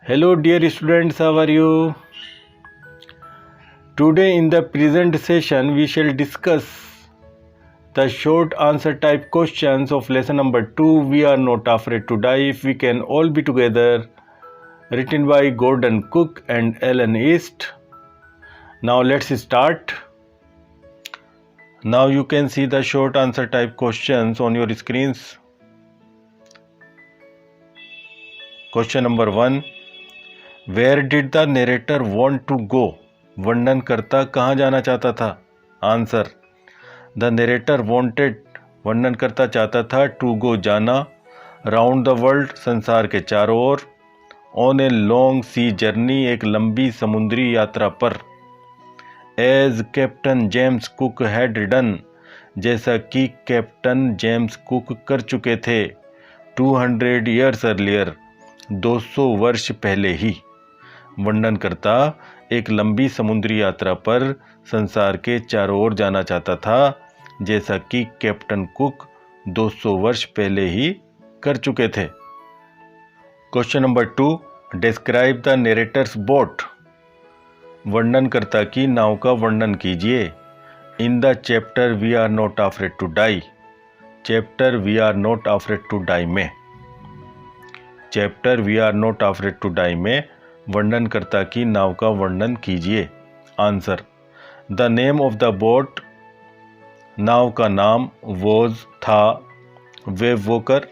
Hello dear students, how are you? Today in the present session we shall discuss the short answer type questions of lesson number 2, We Are Not Afraid to Die If We Can All Be Together, written by Gordon Cook and Ellen East. Now let's start. Now you can see the short answer type questions on your screens. Question number 1. Where did the narrator want to go? वर्णनकर्ता कहाँ जाना चाहता था? Answer. The narrator wanted, वर्णनकर्ता चाहता था, to go जाना, round the world, संसार के चारों ओर, on a long sea journey, एक लंबी समुद्री यात्रा पर, as captain James Cook had done, जैसा कि कैप्टन जेम्स कुक कर चुके थे, 200 ईयर्स अर्लियर, 200 वर्ष पहले ही. वर्णनकर्ता एक लंबी समुद्री यात्रा पर संसार के चारों ओर जाना चाहता था, जैसा कि कैप्टन कुक 200 वर्ष पहले ही कर चुके थे. Question number 2. Describe the narrator's boat. वर्णनकर्ता की नाव का वर्णन कीजिए. In the chapter we are not afraid to die. Chapter we are not afraid to die में, chapter we are not afraid to die में वर्णनकर्ता की नाव का वर्णन कीजिए. Answer. The name of the boat, नाव का नाम, वॉज था, वेव वॉकर,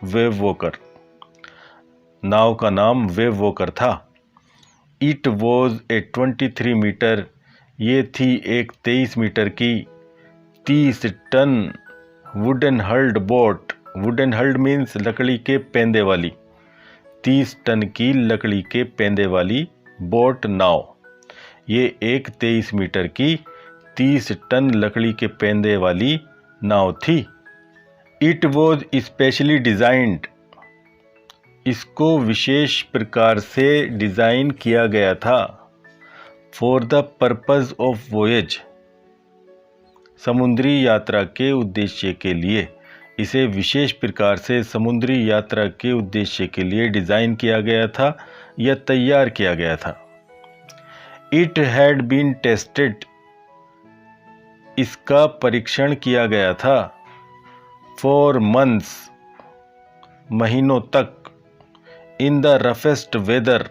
वेव वॉकर, नाव का नाम वेव वॉकर था. इट वॉज ए 23 मीटर, ये थी एक 23 मीटर की 30 ton wooden hulled boat. Wooden hulled means लकड़ी के पेंदे वाली, 30 टन की लकड़ी के पेंदे वाली बोट, नाव. ये एक 23 मीटर की 30 टन लकड़ी के पेंदे वाली नाव थी. इट वॉज स्पेशली डिज़ाइंड, इसको विशेष प्रकार से डिज़ाइन किया गया था. For the purpose of voyage, समुद्री यात्रा के उद्देश्य के लिए, इसे विशेष प्रकार से समुद्री यात्रा के उद्देश्य के लिए डिज़ाइन किया गया था या तैयार किया गया था. इट हैड बीन टेस्टेड, इसका परीक्षण किया गया था. फॉर मंथ्स, महीनों तक. इन द रफेस्ट वेदर,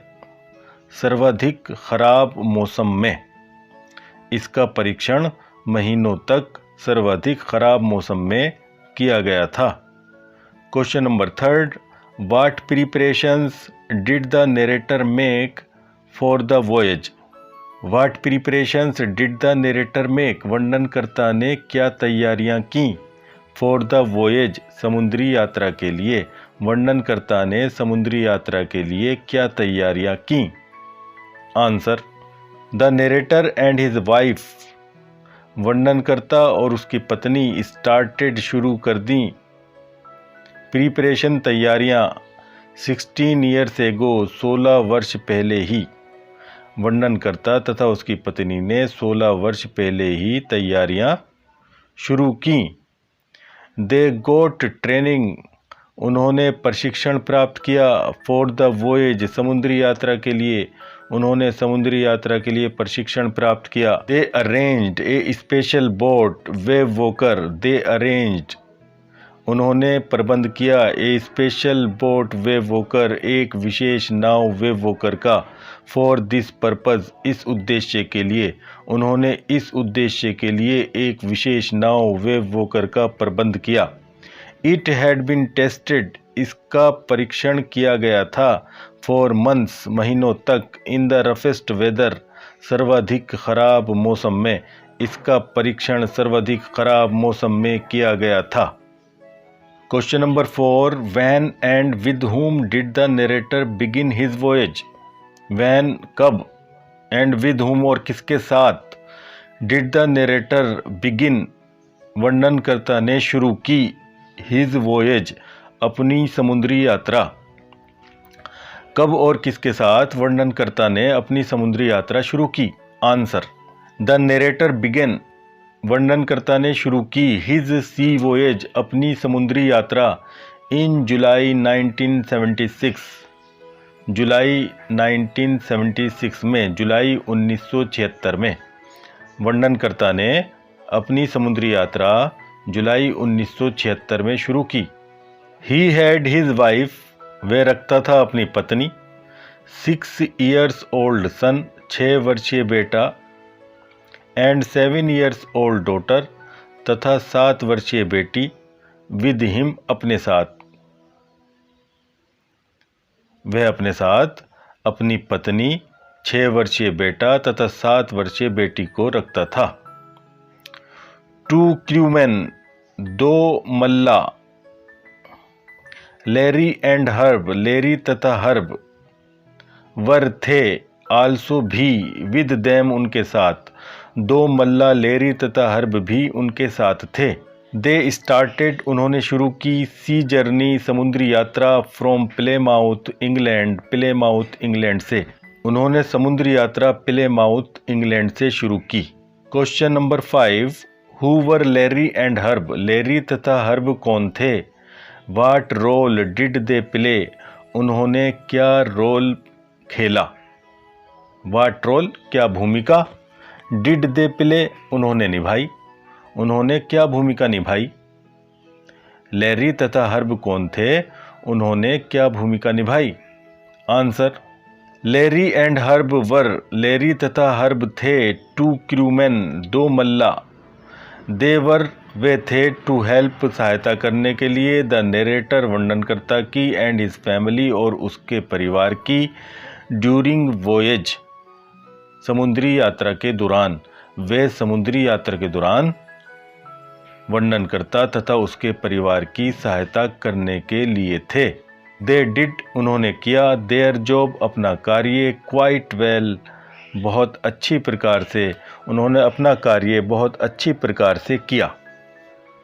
सर्वाधिक खराब मौसम में, इसका परीक्षण महीनों तक सर्वाधिक खराब मौसम में किया गया था. Question number 3. What preparations did the narrator make for the voyage. What preparations did the narrator make, वर्णनकर्ता ने क्या तैयारियां की. फॉर द वॉयज, समुद्री यात्रा के लिए, वर्णनकर्ता ने समुद्री यात्रा के लिए क्या तैयारियां की. Answer. The narrator and his wife, वर्णनकर्ता और उसकी पत्नी, स्टार्टेड, शुरू कर दी. प्रिपरेशन, तैयारियां, 16 ईयर्स एगो, 16 वर्ष पहले ही. वर्णनकर्ता तथा उसकी पत्नी ने 16 वर्ष पहले ही तैयारियां शुरू की. दे गोट ट्रेनिंग, उन्होंने प्रशिक्षण प्राप्त किया. फॉर द वॉयज, समुद्री यात्रा के लिए, उन्होंने समुद्री यात्रा के लिए प्रशिक्षण प्राप्त किया. दे अरेंज्ड ए स्पेशल बोट वेव वॉकर. दे अरेंज्ड, उन्होंने प्रबंध किया. ए स्पेशल बोट वेव वॉकर, एक विशेष नाव वेव वॉकर का. फॉर दिस पर्पज़, इस उद्देश्य के लिए, उन्होंने इस उद्देश्य के लिए एक विशेष नाव वेव वॉकर का प्रबंध किया. इट हैड बीन टेस्टेड, इसका परीक्षण किया गया था. फॉर मंथ्स, महीनों तक. इन द रफेस्ट वेदर, सर्वाधिक खराब मौसम में, इसका परीक्षण सर्वाधिक खराब मौसम में किया गया था. Question number 4. When and with whom did the narrator begin his voyage. When, कब, एंड विद whom, और किसके साथ, डिड द नरेटर बिगिन, वर्णनकर्ता ने शुरू की, हिज वॉयज, अपनी समुद्री यात्रा. कब और किसके साथ वर्णनकर्ता ने अपनी समुद्री यात्रा शुरू की. आंसर. द नरेटर बिगेन, वर्णनकर्ता ने शुरू की, हिज सी वॉयज, अपनी समुद्री यात्रा, इन जुलाई 1976, जुलाई 1976 में, जुलाई 1976 में। वर्णनकर्ता ने अपनी समुद्री यात्रा जुलाई 1976 में शुरू की। ही हैड हिज वाइफ, वह रखता था अपनी पत्नी, 6 years old सन, 6 वर्षीय बेटा, एंड 7 years old डॉटर, तथा 7 वर्षीय बेटी, विद हिम, अपने साथ। वह अपने साथ अपनी पत्नी, 6 वर्षीय बेटा तथा 7 वर्षीय बेटी को रखता था। 2 crewmen, 2 Malla, Larry and herb, Larry तथा हर्ब, वर थे, आल्सो भी, विद देम, उनके साथ। 2 मल्ला लैरी तथा हर्ब भी उनके साथ थे। दे स्टार्टेड, उन्होंने शुरू की, सी जर्नी, समुद्री यात्रा, फ्रॉम प्लेमाउथ इंग्लैंड, प्लेमाउथ इंग्लैंड से। उन्होंने समुद्री यात्रा प्लेमाउथ इंग्लैंड से शुरू की। Question number 5, who were Larry and herb, Larry तथा हर्ब कौन थे? वाट रोल डिड दे प्ले, उन्होंने क्या रोल खेला? वाट रोल, क्या भूमिका? डिड दे प्ले, उन्होंने निभाई, उन्होंने क्या भूमिका निभाई? लैरी तथा हर्ब कौन थे, उन्होंने क्या भूमिका निभाई? Answer, Larry and herb were, Larry तथा हर्ब थे, 2 crewmen, 2 मल्ला, दे वर, वे थे, टू हेल्प, सहायता करने के लिए, द नरेटर, वर्णनकर्ता की, एंड हिज फैमिली, और उसके परिवार की, ड्यूरिंग वोएज, समुद्री यात्रा के दौरान। वे समुद्री यात्रा के दौरान वर्णनकर्ता तथा उसके परिवार की सहायता करने के लिए थे। दे डिड, उन्होंने किया, देयर जॉब, अपना कार्य, क्वाइट वेल, बहुत अच्छी प्रकार से, उन्होंने अपना कार्य बहुत अच्छी प्रकार से किया।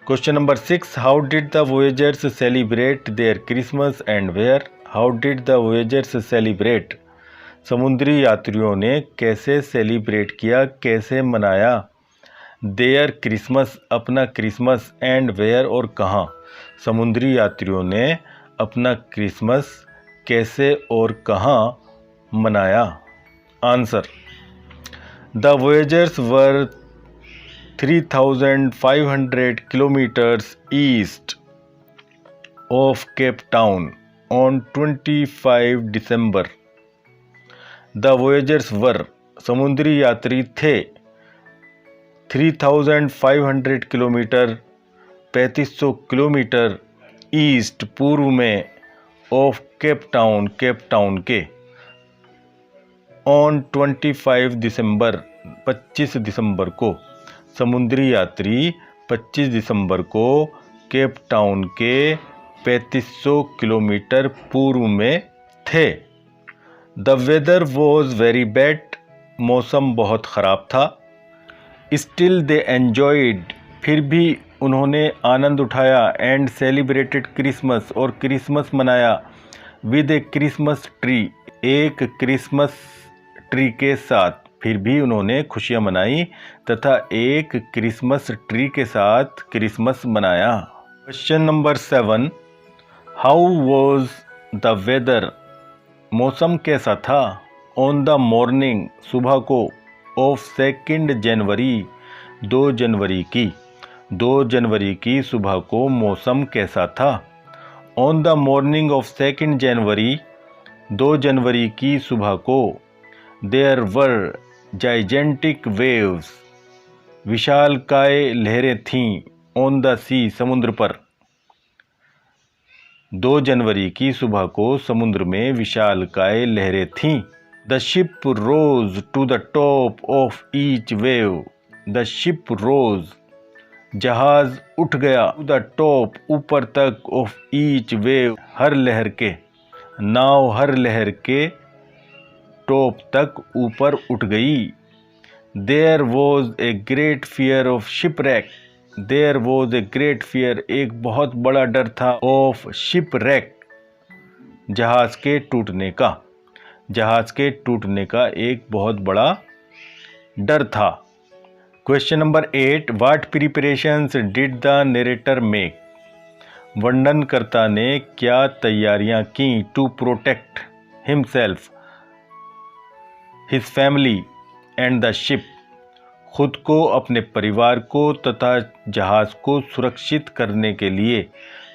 Question number 6, how did the voyagers celebrate their Christmas and where? How did the voyagers celebrate, समुद्री यात्रियों ने कैसे सेलिब्रेट किया, कैसे मनाया? देयर क्रिसमस, अपना क्रिसमस, एंड वेयर, और कहाँ? समुद्री यात्रियों ने अपना क्रिसमस कैसे और कहाँ मनाया? Answer, the voyagers were 3,500 kilometres east of Cape Town on 25 December. The voyagers were, समुद्री यात्री थे, 3,500 किलोमीटर, 3500 किलोमीटर, ईस्ट, पूर्व में, of Cape town, Cape Town के, ऑन 25 दिसंबर, 25 दिसंबर को। समुद्री यात्री 25 दिसंबर को केप टाउन के 3500 किलोमीटर पूर्व में थे। The weather was very bad, मौसम बहुत ख़राब था। स्टिल दे एन्जॉयड, फिर भी उन्होंने आनंद उठाया, एंड सेलिब्रेटेड क्रिसमस, और क्रिसमस मनाया, विद ए क्रिसमस ट्री, एक क्रिसमस ट्री के साथ, फिर भी उन्होंने खुशियाँ मनाई तथा एक क्रिसमस ट्री के साथ क्रिसमस मनाया। Question number 7, how was the weather, मौसम कैसा था? ऑन द मॉर्निंग, सुबह को, ऑफ 2 जनवरी, 2 जनवरी की, 2 जनवरी की सुबह को मौसम कैसा था? ऑन द मॉर्निंग ऑफ 2 जनवरी, 2 जनवरी की सुबह को, देयर वर जाइजेंटिक वेव्स, विशालकाय लहरें थीं, ऑन द सी, समुद्र पर। 2 जनवरी की सुबह को समुद्र में विशालकाय लहरें थीं। The ship rose to the top of each wave, the ship rose, जहाज उठ गया, टू द टॉप, ऊपर तक, ऑफ ईच वेव, हर लहर के, नाव हर लहर के टॉप तक, ऊपर उठ गई। There was a great fear of shipwreck, there was a great fear, एक बहुत बड़ा डर था, ऑफ शिपरैक, जहाज के टूटने का, जहाज के टूटने का एक बहुत बड़ा डर था। Question number 8, what preparations did the narrator make, वर्णनकर्ता ने क्या तैयारियां की, to protect, himself, his family and the ship, खुद को, अपने परिवार को तथा जहाज़ को सुरक्षित करने के लिए,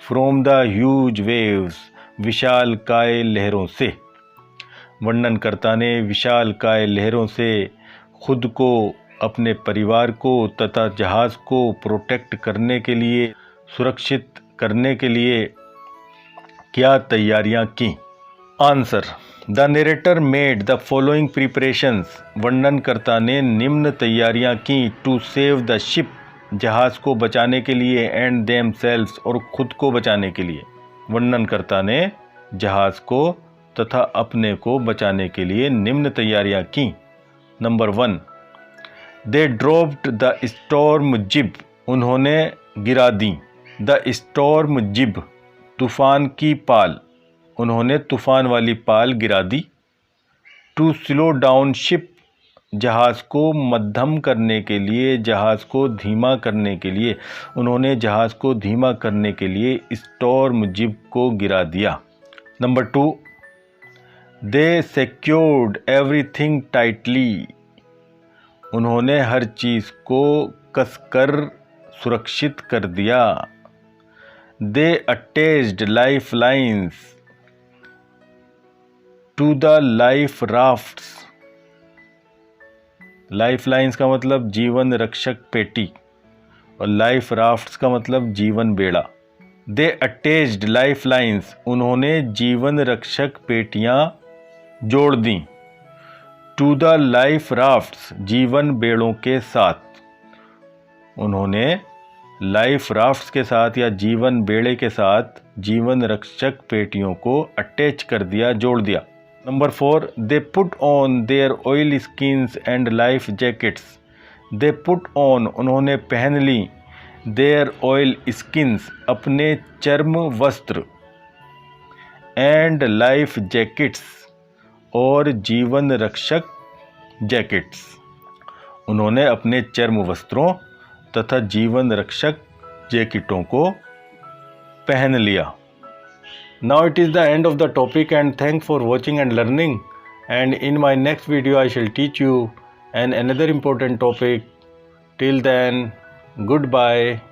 फ्रॉम द ह्यूज वेव्स, विशालकाय लहरों से। वर्णनकर्ता ने विशालकाय लहरों से खुद को, अपने परिवार को तथा जहाज़ को प्रोटेक्ट करने के लिए, सुरक्षित करने के लिए क्या तैयारियां की? Answer: the narrator made the following preparations, वर्णनकर्ता ने निम्न तैयारियां की, टू सेव द शिप, जहाज़ को बचाने के लिए, एंड देमसेल्व्स, और खुद को बचाने के लिए। वर्णनकर्ता ने जहाज़ को तथा अपने को बचाने के लिए निम्न तैयारियां की। Number 1, they dropped the storm जिब, उन्होंने गिरा दी। द स्टॉर्म जिब, तूफान की पाल, उन्होंने तूफान वाली पाल गिरा दी। टू स्लो डाउन शिप, जहाज़ को मध्यम करने के लिए, जहाज़ को धीमा करने के लिए, उन्होंने जहाज़ को धीमा करने के लिए स्टॉर्म जिब को गिरा दिया। Number 2, they secured everything tightly, उन्होंने हर चीज़ को कसकर सुरक्षित कर दिया। They attached lifelines to the life rafts, lifelines का मतलब जीवन रक्षक पेटी और लाइफ राफ्ट्स का मतलब जीवन बेड़ा। दे अटैच्ड लाइफ लाइन्स, उन्होंने जीवन रक्षक पेटियां जोड़ दी। टू द लाइफ राफ्ट्स, जीवन बेड़ों के साथ, उन्होंने लाइफ राफ्ट्स के साथ या जीवन बेड़े के साथ जीवन रक्षक पेटियों को अटैच कर दिया, जोड़ दिया। Number 4, they put on their oil skins and life jackets, they put on, उन्होंने पहन ली, देयर ऑयल स्किन्स, अपने चर्म वस्त्र, एंड लाइफ जैकेट्स, और जीवन रक्षक जैकेट्स, उन्होंने अपने चर्म वस्त्रों तथा जीवन रक्षक जैकेटों को पहन लिया। Now it is the end of the topic, and thanks for watching and learning, and in my next video I shall teach you another important topic. Till then, goodbye.